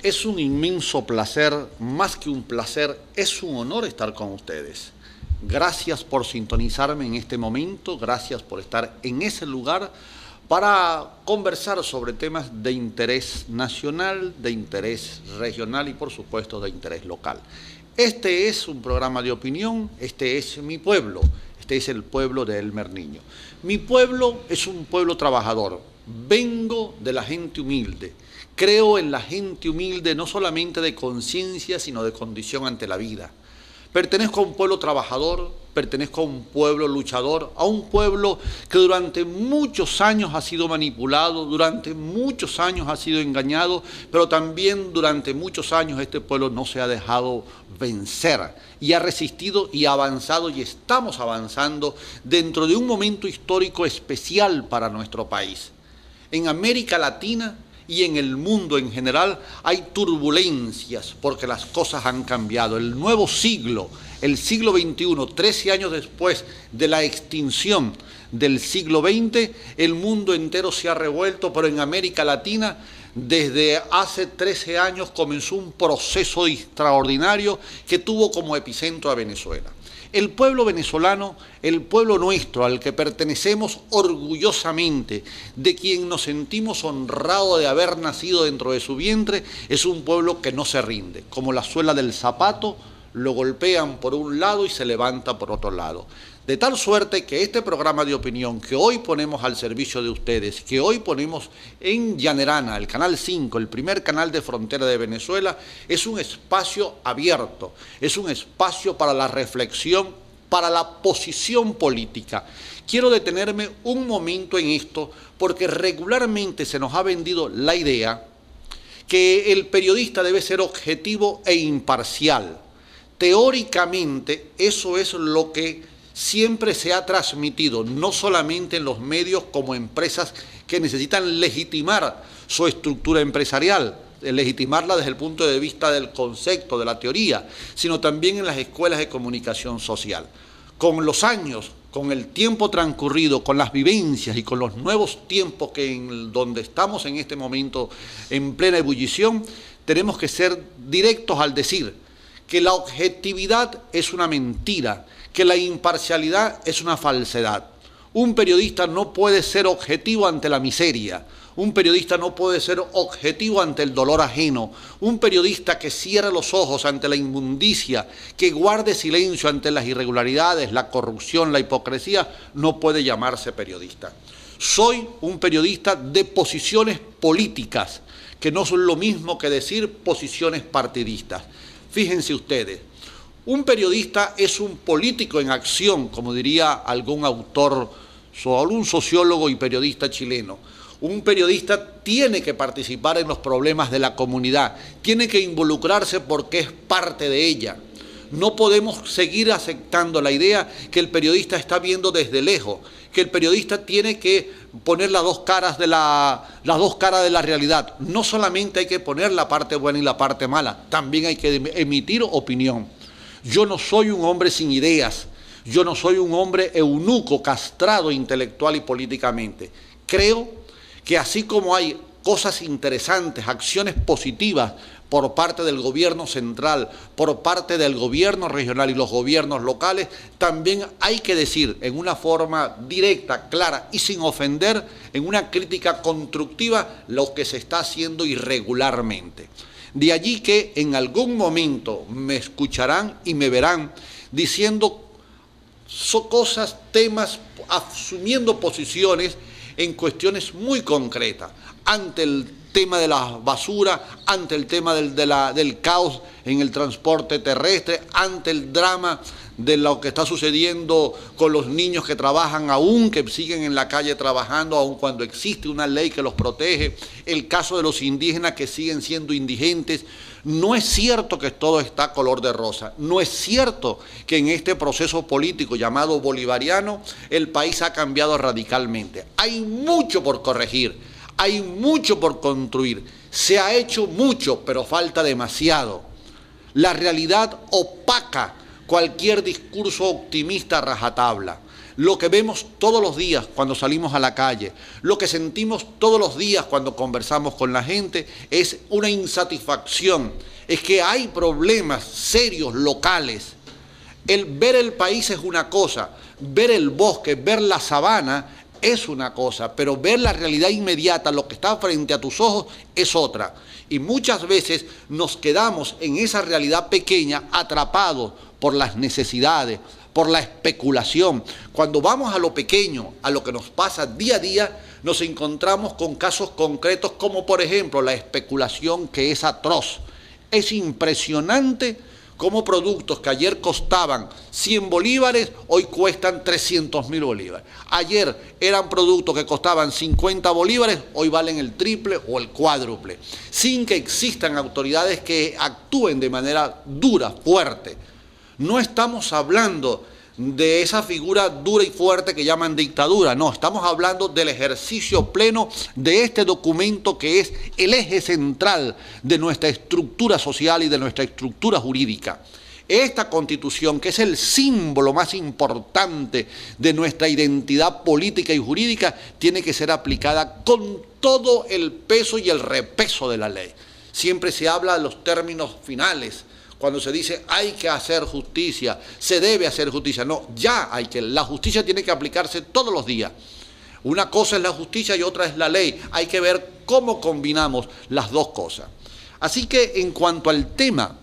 Es un inmenso placer, más que un placer, es un honor estar con ustedes. Gracias por sintonizarme en este momento, gracias por estar en ese lugar para conversar sobre temas de interés nacional, de interés regional y por supuesto de interés local. Este es un programa de opinión, este es mi pueblo, este es el pueblo de Elmer Niño. Mi pueblo es un pueblo trabajador, vengo de la gente humilde. Creo en la gente humilde no solamente de conciencia, sino de condición ante la vida. Pertenezco a un pueblo trabajador, pertenezco a un pueblo luchador, a un pueblo que durante muchos años ha sido manipulado, durante muchos años ha sido engañado, pero también durante muchos años este pueblo no se ha dejado vencer y ha resistido y ha avanzado y estamos avanzando dentro de un momento histórico especial para nuestro país. En América Latina y en el mundo en general hay turbulencias porque las cosas han cambiado. El nuevo siglo, el siglo XXI, 13 años después de la extinción del siglo XX, el mundo entero se ha revuelto, pero en América Latina desde hace 13 años comenzó un proceso extraordinario que tuvo como epicentro a Venezuela. El pueblo venezolano, el pueblo nuestro, al que pertenecemos orgullosamente, de quien nos sentimos honrados de haber nacido dentro de su vientre, es un pueblo que no se rinde. Como la suela del zapato, lo golpean por un lado y se levanta por otro lado. De tal suerte que este programa de opinión que hoy ponemos al servicio de ustedes, que hoy ponemos en Llanerana, el Canal 5, el primer canal de frontera de Venezuela, es un espacio abierto, es un espacio para la reflexión, para la posición política. Quiero detenerme un momento en esto porque regularmente se nos ha vendido la idea que el periodista debe ser objetivo e imparcial. Teóricamente, eso es lo que siempre se ha transmitido, no solamente en los medios como empresas que necesitan legitimar su estructura empresarial, legitimarla desde el punto de vista del concepto, de la teoría, sino también en las escuelas de comunicación social. Con los años, con el tiempo transcurrido, con las vivencias y con los nuevos tiempos donde estamos en este momento en plena ebullición, tenemos que ser directos al decir que la objetividad es una mentira, que la imparcialidad es una falsedad. Un periodista no puede ser objetivo ante la miseria, un periodista no puede ser objetivo ante el dolor ajeno, un periodista que cierre los ojos ante la inmundicia, que guarde silencio ante las irregularidades, la corrupción, la hipocresía, no puede llamarse periodista. Soy un periodista de posiciones políticas, que no son lo mismo que decir posiciones partidistas. Fíjense ustedes, un periodista es un político en acción, como diría algún autor o algún sociólogo y periodista chileno. Un periodista tiene que participar en los problemas de la comunidad, tiene que involucrarse porque es parte de ella. No podemos seguir aceptando la idea que el periodista está viendo desde lejos, que el periodista tiene que poner las dos caras de la realidad. No solamente hay que poner la parte buena y la parte mala, también hay que emitir opinión. Yo no soy un hombre sin ideas, yo no soy un hombre eunuco, castrado intelectual y políticamente. Creo que así como hay cosas interesantes, acciones positivas por parte del gobierno central, por parte del gobierno regional y los gobiernos locales, también hay que decir en una forma directa, clara y sin ofender, en una crítica constructiva, lo que se está haciendo irregularmente. De allí que en algún momento me escucharán y me verán diciendo cosas, temas, asumiendo posiciones en cuestiones muy concretas, ante el tema de la basura, ante el tema del caos en el transporte terrestre, ante el drama de lo que está sucediendo con los niños que trabajan aún, que siguen en la calle trabajando, aun cuando existe una ley que los protege, el caso de los indígenas que siguen siendo indigentes. No es cierto que todo está color de rosa, no es cierto que en este proceso político llamado bolivariano el país ha cambiado radicalmente. Hay mucho por corregir, hay mucho por construir, se ha hecho mucho, pero falta demasiado. La realidad opaca cualquier discurso optimista a rajatabla. lo que vemos todos los días cuando salimos a la calle, lo que sentimos todos los días cuando conversamos con la gente, es una insatisfacción, es que hay problemas serios locales. Ver el país es una cosa, ver el bosque, ver la sabana es una cosa, pero ver la realidad inmediata, lo que está frente a tus ojos, es otra. Y muchas veces nos quedamos en esa realidad pequeña atrapados por las necesidades, por la especulación. Cuando vamos a lo pequeño, a lo que nos pasa día a día, nos encontramos con casos concretos como por ejemplo la especulación, que es atroz. Es impresionante cómo productos que ayer costaban 100 bolívares, hoy cuestan 300.000 bolívares. Ayer eran productos que costaban 50 bolívares, hoy valen el triple o el cuádruple, sin que existan autoridades que actúen de manera dura, fuerte. No estamos hablando de esa figura dura y fuerte que llaman dictadura, no, estamos hablando del ejercicio pleno de este documento que es el eje central de nuestra estructura social y de nuestra estructura jurídica. Esta Constitución, que es el símbolo más importante de nuestra identidad política y jurídica, tiene que ser aplicada con todo el peso y el repeso de la ley. Siempre se habla de los términos finales, cuando se dice hay que hacer justicia, se debe hacer justicia. No, ya hay que, la justicia tiene que aplicarse todos los días. Una cosa es la justicia y otra es la ley. Hay que ver cómo combinamos las dos cosas. Así que en cuanto al tema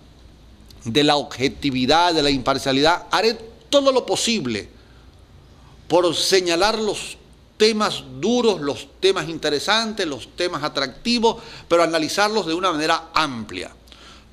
de la objetividad, de la imparcialidad, haré todo lo posible por señalar los temas duros, los temas interesantes, los temas atractivos, pero analizarlos de una manera amplia.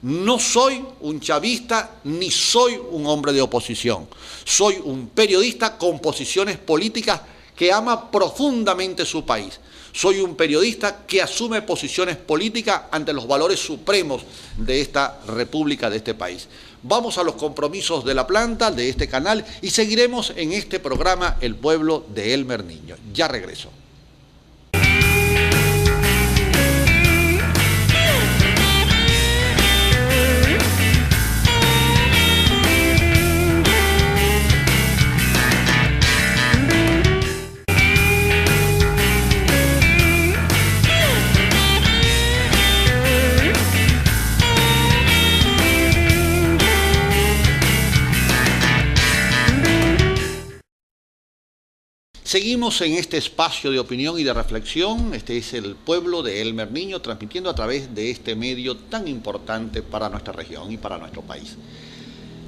No soy un chavista ni soy un hombre de oposición. Soy un periodista con posiciones políticas que ama profundamente su país. Soy un periodista que asume posiciones políticas ante los valores supremos de esta república, de este país. Vamos a los compromisos de la planta, de este canal, y seguiremos en este programa El Pueblo de Elmer Niño. Ya regreso. Seguimos en este espacio de opinión y de reflexión. Este es El Pueblo de Elmer Niño, transmitiendo a través de este medio tan importante para nuestra región y para nuestro país.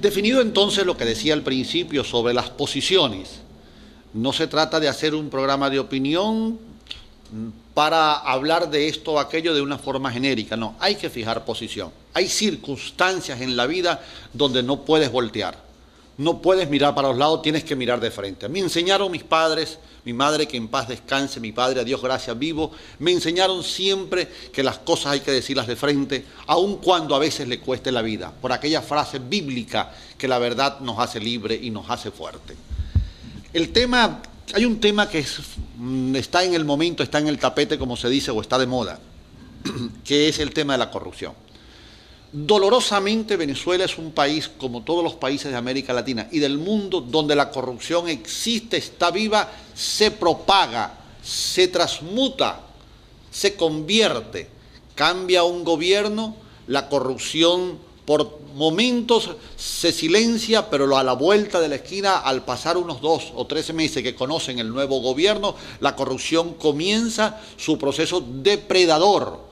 Definido entonces lo que decía al principio sobre las posiciones, no se trata de hacer un programa de opinión para hablar de esto o aquello de una forma genérica, no, hay que fijar posición. Hay circunstancias en la vida donde no puedes voltear. No puedes mirar para los lados, tienes que mirar de frente. Me enseñaron mis padres, mi madre que en paz descanse, mi padre, a Dios gracias, vivo, me enseñaron siempre que las cosas hay que decirlas de frente, aun cuando a veces le cueste la vida, por aquella frase bíblica que la verdad nos hace libre y nos hace fuerte. Hay un tema que está en el momento, está en el tapete, como se dice, o está de moda, que es el tema de la corrupción. Dolorosamente, Venezuela es un país, como todos los países de América Latina y del mundo, donde la corrupción existe, está viva, se propaga, se transmuta, se convierte. Cambia un gobierno, la corrupción por momentos se silencia, pero a la vuelta de la esquina, al pasar unos 2 o 3 meses que conocen el nuevo gobierno, la corrupción comienza su proceso depredador.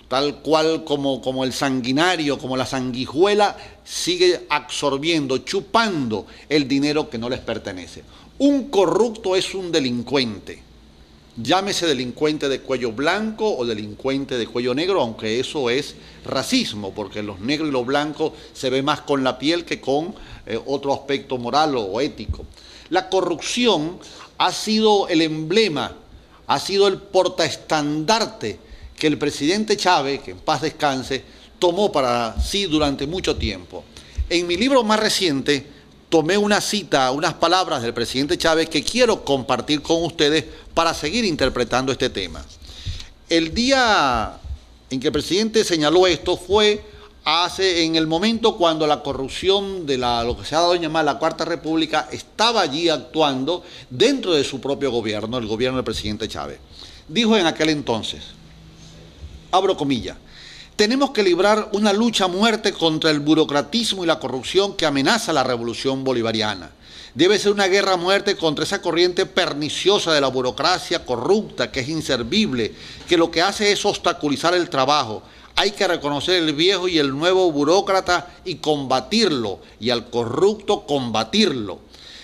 Tal cual como el sanguinario, como la sanguijuela, sigue absorbiendo, chupando el dinero que no les pertenece. Un corrupto es un delincuente. Llámese delincuente de cuello blanco o delincuente de cuello negro, aunque eso es racismo, porque los negros y los blancos se ve más con la piel que con otro aspecto moral o ético. La corrupción ha sido el emblema, ha sido el portaestandarte que el presidente Chávez, que en paz descanse, tomó para sí durante mucho tiempo. En mi libro más reciente tomé una cita, unas palabras del presidente Chávez que quiero compartir con ustedes para seguir interpretando este tema. El día en que el presidente señaló esto fue en el momento cuando la corrupción de lo que se ha dado en llamar la Cuarta República estaba allí actuando dentro de su propio gobierno, el gobierno del presidente Chávez. Dijo en aquel entonces, abro comillas, tenemos que librar una lucha a muerte contra el burocratismo y la corrupción que amenaza la revolución bolivariana. Debe ser una guerra a muerte contra esa corriente perniciosa de la burocracia corrupta que es inservible, que lo que hace es obstaculizar el trabajo. Hay que reconocer el viejo y el nuevo burócrata y combatirlo, y al corrupto combatirlo.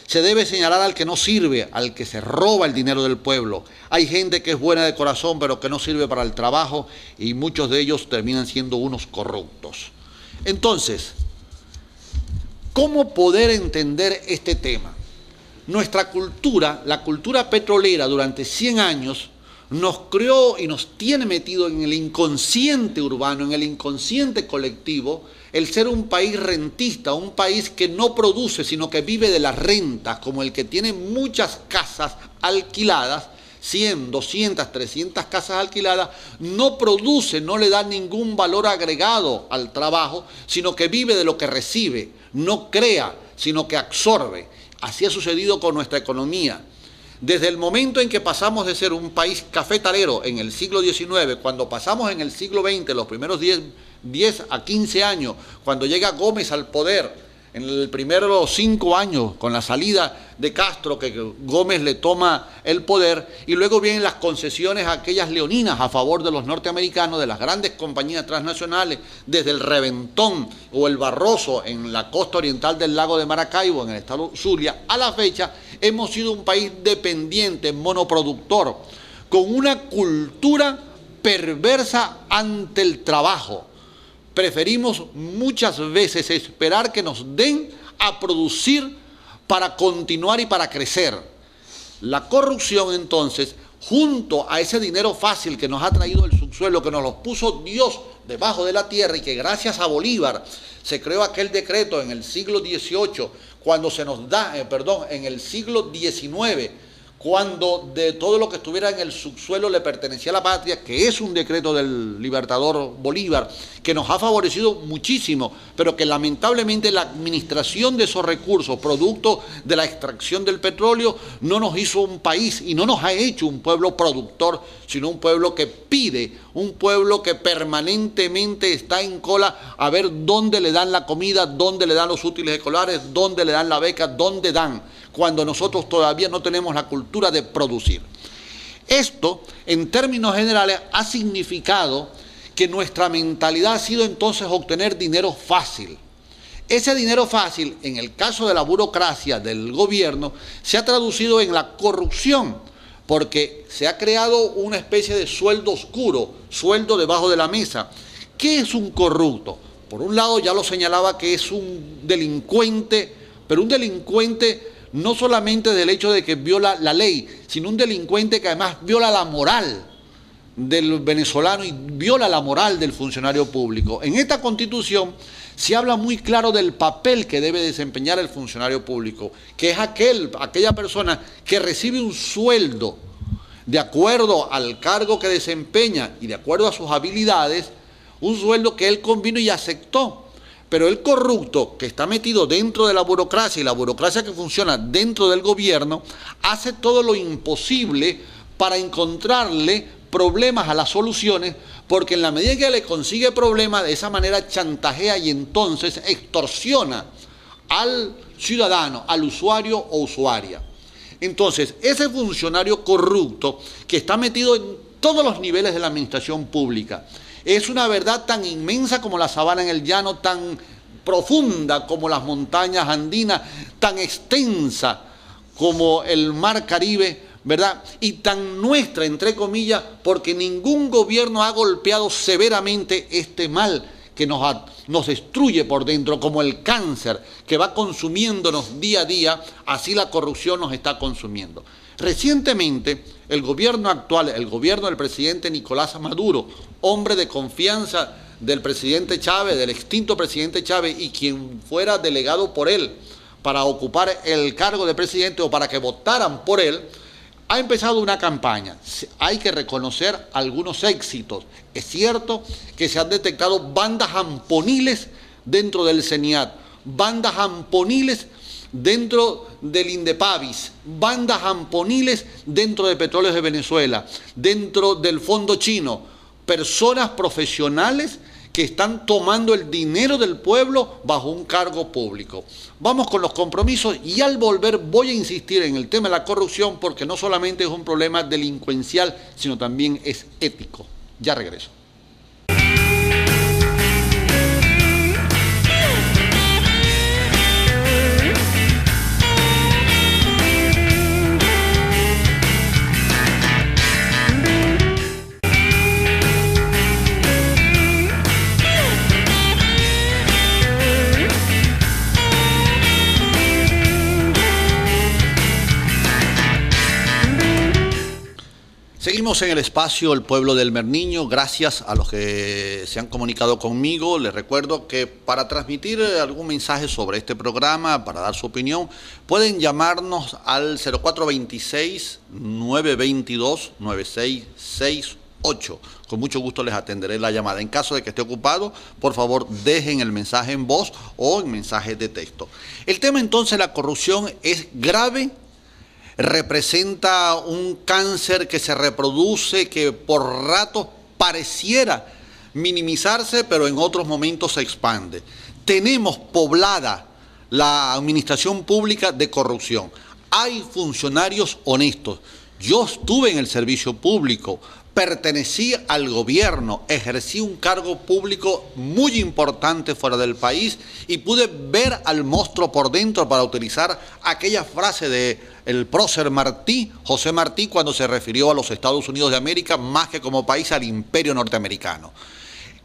Se debe señalar al que no sirve, al que se roba el dinero del pueblo. Hay gente que es buena de corazón, pero que no sirve para el trabajo, y muchos de ellos terminan siendo unos corruptos. Entonces, ¿cómo poder entender este tema? Nuestra cultura, la cultura petrolera, durante 100 años, nos creó y nos tiene metido en el inconsciente urbano, en el inconsciente colectivo, el ser un país rentista, un país que no produce, sino que vive de las rentas, como el que tiene muchas casas alquiladas, 100, 200, 300 casas alquiladas, no produce, no le da ningún valor agregado al trabajo, sino que vive de lo que recibe, no crea, sino que absorbe. Así ha sucedido con nuestra economía. Desde el momento en que pasamos de ser un país cafetalero en el siglo XIX, cuando pasamos en el siglo XX, los primeros 10 a 15 años, cuando llega Gómez al poder, en el primeros 5 años, con la salida de Castro, que Gómez le toma el poder, y luego vienen las concesiones aquellas leoninas a favor de los norteamericanos, de las grandes compañías transnacionales, desde el Reventón o el Barroso en la costa oriental del lago de Maracaibo, en el estado Zulia, a la fecha hemos sido un país dependiente, monoproductor, con una cultura perversa ante el trabajo. Preferimos muchas veces esperar que nos den a producir para continuar y para crecer. La corrupción, entonces, junto a ese dinero fácil que nos ha traído el subsuelo, que nos lo puso Dios debajo de la tierra y que gracias a Bolívar se creó aquel decreto en el siglo XVIII, cuando se nos da, en el siglo XIX, cuando de todo lo que estuviera en el subsuelo le pertenecía a la patria, que es un decreto del libertador Bolívar, que nos ha favorecido muchísimo, pero que lamentablemente la administración de esos recursos, producto de la extracción del petróleo, no nos hizo un país y no nos ha hecho un pueblo productor, sino un pueblo que pide, un pueblo que permanentemente está en cola a ver dónde le dan la comida, dónde le dan los útiles escolares, dónde le dan la beca, dónde dan, cuando nosotros todavía no tenemos la cultura de producir. Esto, en términos generales, ha significado que nuestra mentalidad ha sido entonces obtener dinero fácil. Ese dinero fácil, en el caso de la burocracia del gobierno, se ha traducido en la corrupción, porque se ha creado una especie de sueldo oscuro, sueldo debajo de la mesa. ¿Qué es un corrupto? Por un lado, ya lo señalaba, que es un delincuente, pero un delincuente no solamente del hecho de que viola la ley, sino un delincuente que además viola la moral del venezolano y viola la moral del funcionario público. En esta Constitución se habla muy claro del papel que debe desempeñar el funcionario público, que es aquella persona que recibe un sueldo de acuerdo al cargo que desempeña y de acuerdo a sus habilidades, un sueldo que él convino y aceptó. Pero el corrupto que está metido dentro de la burocracia y la burocracia que funciona dentro del gobierno hace todo lo imposible para encontrarle problemas a las soluciones, porque en la medida que le consigue problemas, de esa manera chantajea y entonces extorsiona al ciudadano, al usuario o usuaria. Entonces, ese funcionario corrupto que está metido en todos los niveles de la administración pública, es una verdad tan inmensa como la sabana en el llano, tan profunda como las montañas andinas, tan extensa como el mar Caribe, ¿verdad? Y tan nuestra, entre comillas, porque ningún gobierno ha golpeado severamente este mal que nos destruye por dentro, como el cáncer que va consumiéndonos día a día, así la corrupción nos está consumiendo. Recientemente, el gobierno actual, el gobierno del presidente Nicolás Maduro, hombre de confianza del presidente Chávez, del extinto presidente Chávez, y quien fuera delegado por él para ocupar el cargo de presidente o para que votaran por él, Ha empezado una campaña, hay que reconocer algunos éxitos. Es cierto que se han detectado bandas amponiles dentro del CENIAT, bandas amponiles dentro del Indepavis, bandas amponiles dentro de Petróleos de Venezuela, dentro del Fondo Chino, personas profesionales que están tomando el dinero del pueblo bajo un cargo público. Vamos con los compromisos y al volver voy a insistir en el tema de la corrupción porque no solamente es un problema delincuencial, sino también es ético. Ya regreso. Seguimos en el espacio El Pueblo del Merniño. Gracias a los que se han comunicado conmigo. Les recuerdo que para transmitir algún mensaje sobre este programa, para dar su opinión, pueden llamarnos al 0426-922-9668. Con mucho gusto les atenderé la llamada. En caso de que esté ocupado, por favor, dejen el mensaje en voz o en mensaje de texto. El tema entonces de la corrupción es grave. Representa un cáncer que se reproduce, que por ratos pareciera minimizarse, pero en otros momentos se expande. Tenemos poblada la administración pública de corrupción. Hay funcionarios honestos. Yo estuve en el servicio público, pertenecí al gobierno, ejercí un cargo público muy importante fuera del país y pude ver al monstruo por dentro, para utilizar aquella frase del prócer Martí, José Martí, cuando se refirió a los Estados Unidos de América, más que como país al imperio norteamericano.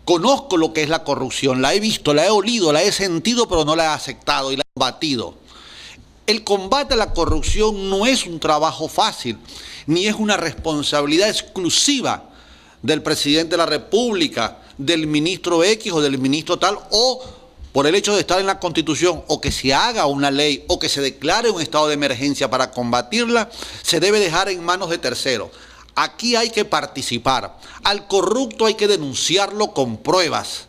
Conozco lo que es la corrupción, la he visto, la he olido, la he sentido, pero no la he aceptado y la he combatido. El combate a la corrupción no es un trabajo fácil, ni es una responsabilidad exclusiva del presidente de la República, del ministro X o del ministro tal, o por el hecho de estar en la Constitución, o que se haga una ley, o que se declare un estado de emergencia para combatirla, se debe dejar en manos de terceros. Aquí hay que participar. Al corrupto hay que denunciarlo con pruebas.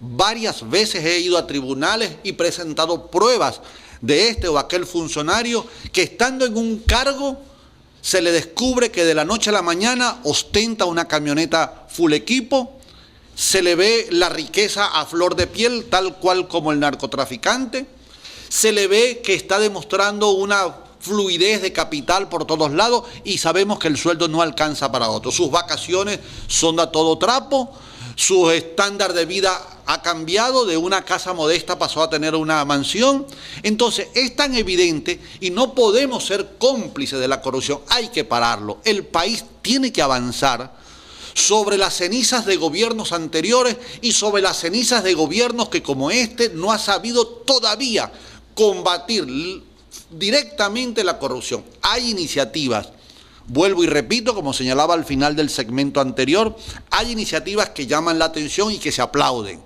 Varias veces he ido a tribunales y presentado pruebas de este o aquel funcionario que, estando en un cargo, se le descubre que de la noche a la mañana ostenta una camioneta full equipo, se le ve la riqueza a flor de piel, tal cual como el narcotraficante, se le ve que está demostrando una fluidez de capital por todos lados y sabemos que el sueldo no alcanza para otro. Sus vacaciones son a todo trapo, su estándar de vida ha cambiado, de una casa modesta pasó a tener una mansión. Entonces es tan evidente y no podemos ser cómplices de la corrupción, hay que pararlo. El país tiene que avanzar sobre las cenizas de gobiernos anteriores y sobre las cenizas de gobiernos que, como este, no ha sabido todavía combatir directamente la corrupción. Hay iniciativas. Vuelvo y repito, como señalaba al final del segmento anterior, hay iniciativas que llaman la atención y que se aplauden.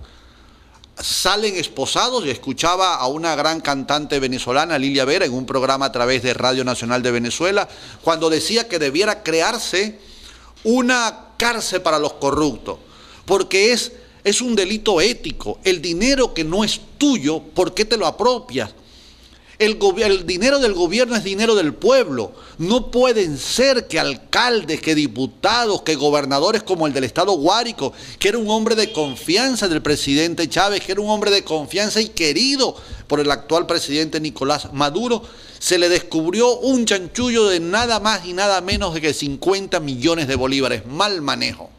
Salen esposados, y escuchaba a una gran cantante venezolana, Lilia Vera, en un programa a través de Radio Nacional de Venezuela, cuando decía que debiera crearse una cárcel para los corruptos, porque es un delito ético. El dinero que no es tuyo, ¿por qué te lo apropias? El dinero del gobierno es dinero del pueblo. No pueden ser que alcaldes, que diputados, que gobernadores como el del estado Guárico, que era un hombre de confianza del presidente Chávez, que era un hombre de confianza y querido por el actual presidente Nicolás Maduro, se le descubrió un chanchullo de nada más y nada menos de que 50 millones de bolívares. Mal manejo.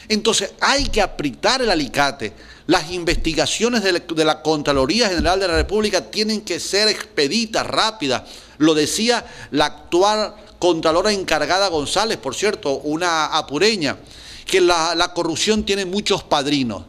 Entonces hay que apretar el alicate. Las investigaciones de la Contraloría General de la República tienen que ser expeditas, rápidas. Lo decía la actual Contralora encargada González, por cierto, una apureña, que la corrupción tiene muchos padrinos.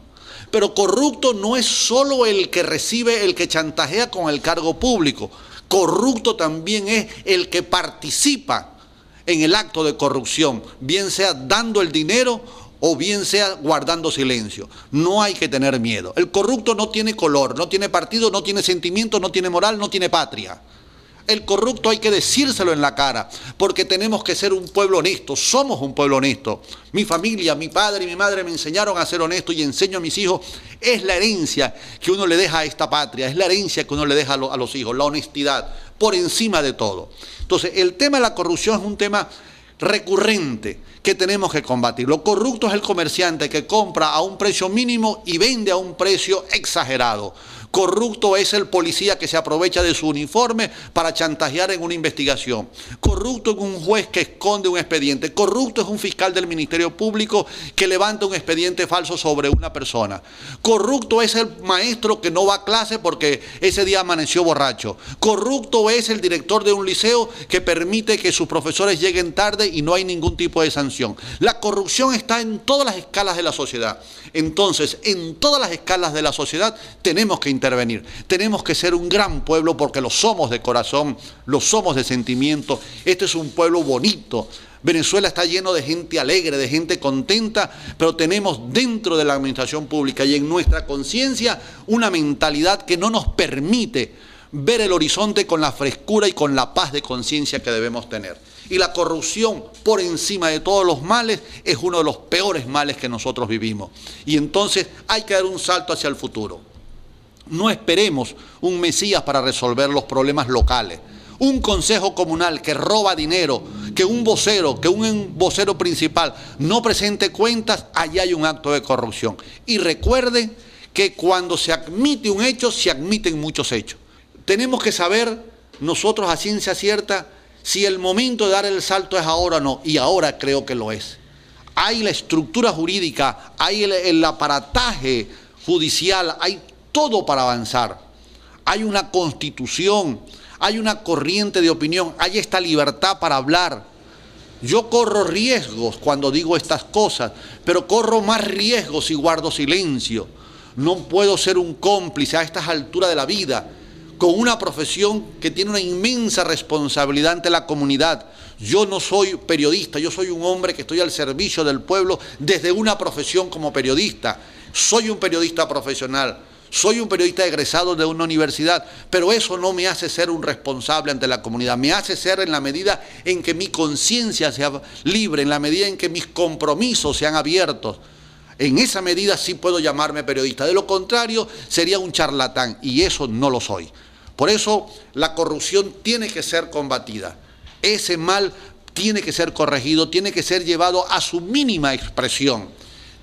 Pero corrupto no es solo el que recibe, el que chantajea con el cargo público. Corrupto también es el que participa en el acto de corrupción, bien sea dando el dinero o bien sea guardando silencio. No hay que tener miedo. El corrupto no tiene color, no tiene partido, no tiene sentimiento, no tiene moral, no tiene patria. El corrupto hay que decírselo en la cara, porque tenemos que ser un pueblo honesto, somos un pueblo honesto. Mi familia, mi padre y mi madre me enseñaron a ser honesto y enseño a mis hijos. Es la herencia que uno le deja a esta patria, es la herencia que uno le deja a los hijos, la honestidad, por encima de todo. Entonces, el tema de la corrupción es un tema recurrente que tenemos que combatir. Lo corrupto es el comerciante que compra a un precio mínimo y vende a un precio exagerado. Corrupto es el policía que se aprovecha de su uniforme para chantajear en una investigación. Corrupto es un juez que esconde un expediente. Corrupto es un fiscal del Ministerio Público que levanta un expediente falso sobre una persona. Corrupto es el maestro que no va a clase porque ese día amaneció borracho. Corrupto es el director de un liceo que permite que sus profesores lleguen tarde y no hay ningún tipo de sanción. La corrupción está en todas las escalas de la sociedad. Entonces, en todas las escalas de la sociedad tenemos que intervenir. Tenemos que ser un gran pueblo porque lo somos de corazón, lo somos de sentimiento. Este es un pueblo bonito. Venezuela está lleno de gente alegre, de gente contenta, pero tenemos dentro de la administración pública y en nuestra conciencia una mentalidad que no nos permite ver el horizonte con la frescura y con la paz de conciencia que debemos tener. Y la corrupción, por encima de todos los males, es uno de los peores males que nosotros vivimos. Y entonces hay que dar un salto hacia el futuro. No esperemos un Mesías para resolver los problemas locales. Un consejo comunal que roba dinero, que un vocero principal no presente cuentas, allá hay un acto de corrupción. Y recuerden que cuando se admite un hecho, se admiten muchos hechos. Tenemos que saber nosotros a ciencia cierta si el momento de dar el salto es ahora o no, y ahora creo que lo es. Hay la estructura jurídica, hay el aparataje judicial, hay todo para avanzar. Hay una constitución, hay una corriente de opinión, hay esta libertad para hablar. Yo corro riesgos cuando digo estas cosas, pero corro más riesgos si guardo silencio. No puedo ser un cómplice a estas alturas de la vida, con una profesión que tiene una inmensa responsabilidad ante la comunidad. Yo no soy periodista, yo soy un hombre que estoy al servicio del pueblo desde una profesión como periodista. Soy un periodista profesional, soy un periodista egresado de una universidad, pero eso no me hace ser un responsable ante la comunidad. Me hace ser en la medida en que mi conciencia sea libre, en la medida en que mis compromisos sean abiertos. En esa medida sí puedo llamarme periodista. De lo contrario, sería un charlatán, y eso no lo soy. Por eso, la corrupción tiene que ser combatida. Ese mal tiene que ser corregido, tiene que ser llevado a su mínima expresión.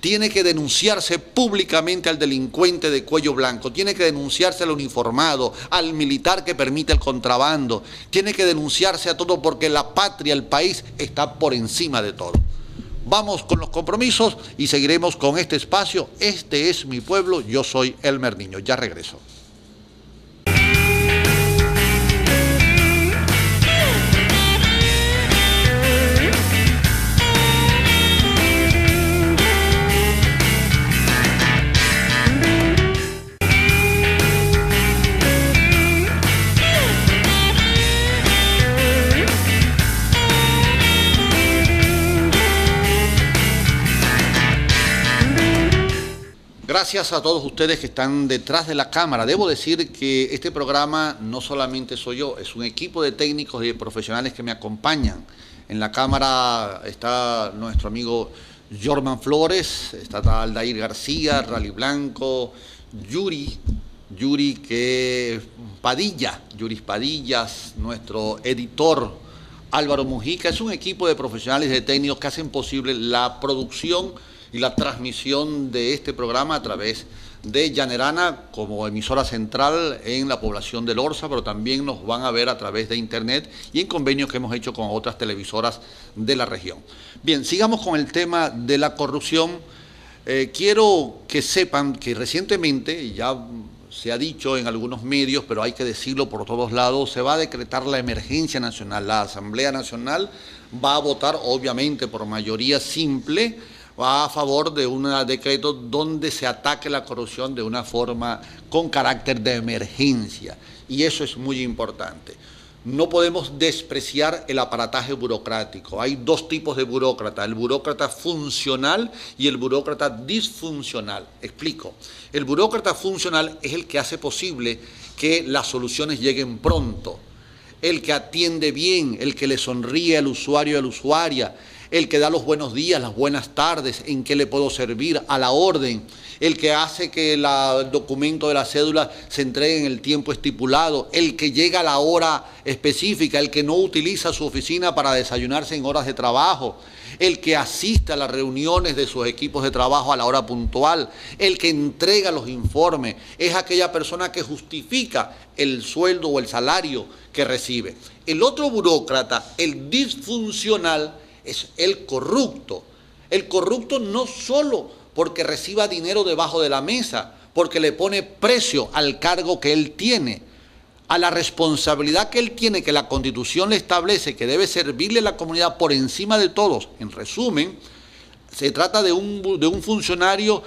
Tiene que denunciarse públicamente al delincuente de cuello blanco, tiene que denunciarse al uniformado, al militar que permite el contrabando, tiene que denunciarse a todo porque la patria, el país, está por encima de todo. Vamos con los compromisos y seguiremos con este espacio. Este es mi pueblo, yo soy Elmer Niño. Ya regreso. Gracias a todos ustedes que están detrás de la cámara. Debo decir que este programa no solamente soy yo, es un equipo de técnicos y de profesionales que me acompañan. En la cámara está nuestro amigo Jorman Flores, está Aldair García, Rally Blanco, Yuri Padillas, nuestro editor Álvaro Mujica. Es un equipo de profesionales y de técnicos que hacen posible la producción y la transmisión de este programa a través de Llanerana como emisora central en la población de Lorza, pero también nos van a ver a través de internet y en convenios que hemos hecho con otras televisoras de la región. Bien, sigamos con el tema de la corrupción. Quiero que sepan que recientemente, ya se ha dicho en algunos medios, pero hay que decirlo por todos lados, se va a decretar la emergencia nacional. La Asamblea Nacional va a votar, obviamente por mayoría simple, va a favor de un decreto donde se ataque la corrupción de una forma con carácter de emergencia. Y eso es muy importante. No podemos despreciar el aparataje burocrático. Hay dos tipos de burócrata, el burócrata funcional y el burócrata disfuncional. Explico. El burócrata funcional es el que hace posible que las soluciones lleguen pronto. el que atiende bien, el que le sonríe al usuario y a la usuaria, el que da los buenos días, las buenas tardes, en qué le puedo servir, a la orden, el que hace que el documento de la cédula se entregue en el tiempo estipulado, el que llega a la hora específica, el que no utiliza su oficina para desayunarse en horas de trabajo, el que asiste a las reuniones de sus equipos de trabajo a la hora puntual, el que entrega los informes, es aquella persona que justifica el sueldo o el salario que recibe. El otro burócrata, el disfuncional, es el corrupto. El corrupto no solo porque reciba dinero debajo de la mesa, porque le pone precio al cargo que él tiene, a la responsabilidad que él tiene, que la Constitución le establece, que debe servirle a la comunidad por encima de todos. En resumen, se trata de un funcionario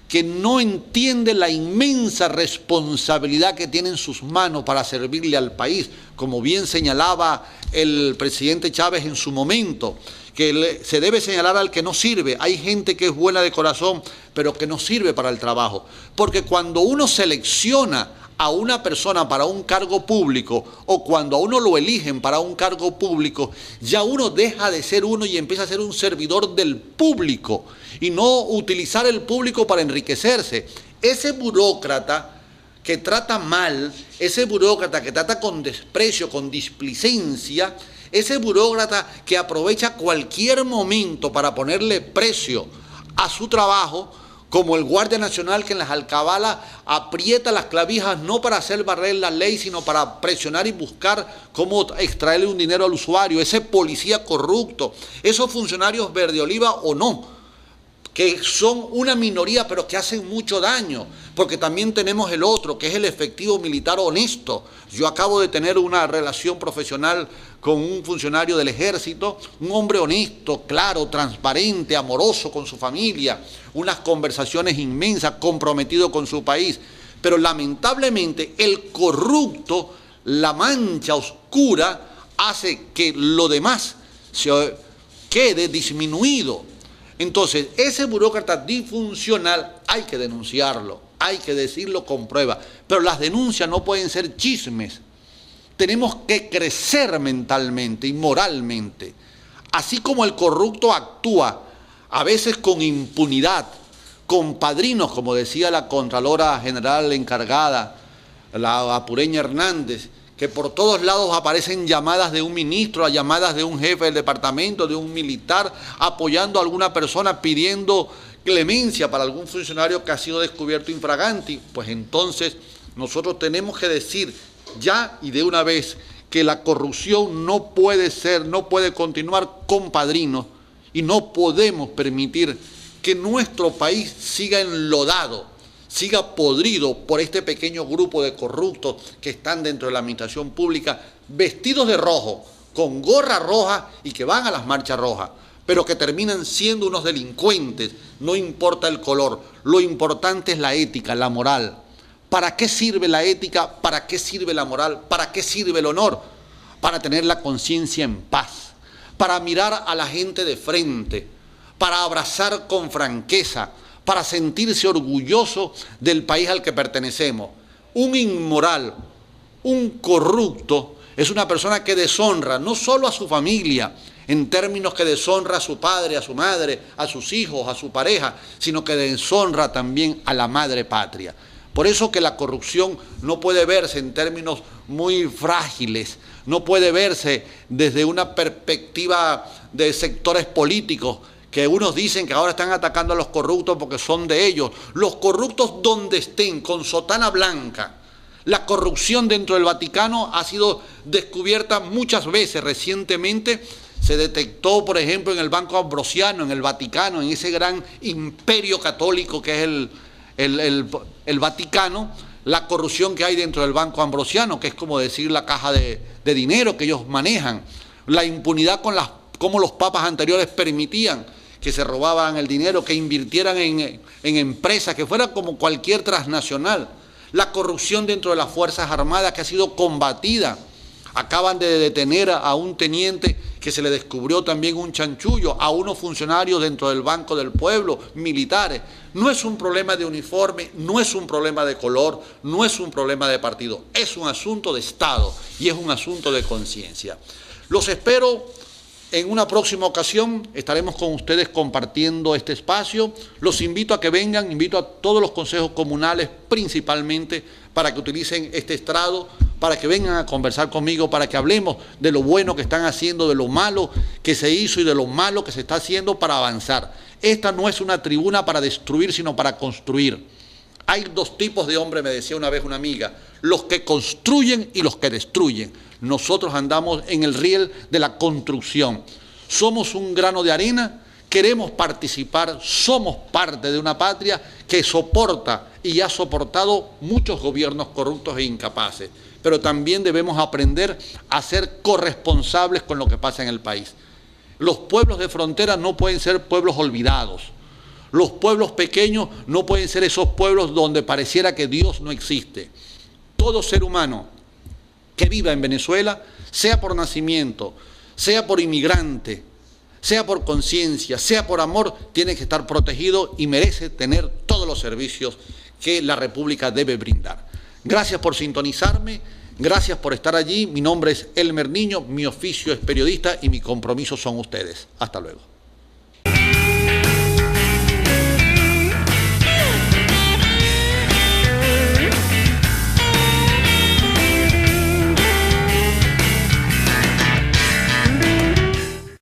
que no entiende la inmensa responsabilidad que tiene en sus manos para servirle al país, como bien señalaba el presidente Chávez en su momento, que se debe señalar al que no sirve. Hay gente que es buena de corazón, pero que no sirve para el trabajo. Porque cuando uno selecciona a una persona para un cargo público o cuando a uno lo eligen para un cargo público, ya uno deja de ser uno y empieza a ser un servidor del público y no utilizar el público para enriquecerse. Ese burócrata que trata mal, ese burócrata que trata con desprecio, con displicencia, ese burócrata que aprovecha cualquier momento para ponerle precio a su trabajo, como el Guardia Nacional que en las alcabalas aprieta las clavijas no para hacer barrer la ley, sino para presionar y buscar cómo extraerle un dinero al usuario, ese policía corrupto, esos funcionarios verde oliva o no, que son una minoría pero que hacen mucho daño, porque también tenemos el otro, que es el efectivo militar honesto. Yo acabo de tener una relación profesional con un funcionario del ejército, un hombre honesto, claro, transparente, amoroso con su familia, unas conversaciones inmensas, comprometido con su país. Pero lamentablemente el corrupto, la mancha oscura, hace que lo demás se quede disminuido. Entonces, ese burócrata disfuncional hay que denunciarlo, hay que decirlo con prueba, pero las denuncias no pueden ser chismes. Tenemos que crecer mentalmente y moralmente. Así como el corrupto actúa, a veces con impunidad, con padrinos, como decía la Contralora General encargada, la apureña Hernández, que por todos lados aparecen llamadas de un ministro, llamadas de un jefe del departamento, de un militar, apoyando a alguna persona, pidiendo clemencia para algún funcionario que ha sido descubierto infraganti. Pues entonces nosotros tenemos que decir ya y de una vez que la corrupción no puede ser, no puede continuar con padrinos y no podemos permitir que nuestro país siga enlodado, siga podrido por este pequeño grupo de corruptos que están dentro de la administración pública, vestidos de rojo, con gorra roja y que van a las marchas rojas, pero que terminan siendo unos delincuentes. No importa el color, lo importante es la ética, la moral. ¿Para qué sirve la ética? ¿Para qué sirve la moral? ¿Para qué sirve el honor? Para tener la conciencia en paz, para mirar a la gente de frente, para abrazar con franqueza, para sentirse orgulloso del país al que pertenecemos. Un inmoral, un corrupto, es una persona que deshonra no solo a su familia, en términos que deshonra a su padre, a su madre, a sus hijos, a su pareja, sino que deshonra también a la madre patria. Por eso que la corrupción no puede verse en términos muy frágiles, no puede verse desde una perspectiva de sectores políticos, que unos dicen que ahora están atacando a los corruptos porque son de ellos. Los corruptos donde estén, con sotana blanca. La corrupción dentro del Vaticano ha sido descubierta muchas veces. Recientemente se detectó, por ejemplo, en el Banco Ambrosiano, en el Vaticano, en ese gran imperio católico que es el Vaticano, la corrupción que hay dentro del Banco Ambrosiano, que es como decir la caja de dinero que ellos manejan. La impunidad con como los papas anteriores permitían que se robaban el dinero, que invirtieran en empresas, que fuera como cualquier transnacional. La corrupción dentro de las Fuerzas Armadas que ha sido combatida Acaban de detener a un teniente que se le descubrió también un chanchullo, a unos funcionarios dentro del Banco del Pueblo, militares. No es un problema de uniforme, no es un problema de color, no es un problema de partido, es un asunto de Estado y es un asunto de conciencia. Los espero en una próxima ocasión, estaremos con ustedes compartiendo este espacio. Los invito a que vengan, invito a todos los consejos comunales principalmente para que utilicen este estrado, para que vengan a conversar conmigo, para que hablemos de lo bueno que están haciendo, de lo malo que se hizo y de lo malo que se está haciendo para avanzar. Esta no es una tribuna para destruir, sino para construir. Hay dos tipos de hombres, me decía una vez una amiga, los que construyen y los que destruyen. Nosotros andamos en el riel de la construcción. Somos un grano de arena, queremos participar, somos parte de una patria que soporta y ha soportado muchos gobiernos corruptos e incapaces. Pero también debemos aprender a ser corresponsables con lo que pasa en el país. Los pueblos de frontera no pueden ser pueblos olvidados. Los pueblos pequeños no pueden ser esos pueblos donde pareciera que Dios no existe. Todo ser humano que viva en Venezuela, sea por nacimiento, sea por inmigrante, sea por conciencia, sea por amor, tiene que estar protegido y merece tener todos los servicios que la República debe brindar. Gracias por sintonizarme, gracias por estar allí. Mi nombre es Elmer Niño, mi oficio es periodista y mi compromiso son ustedes. Hasta luego.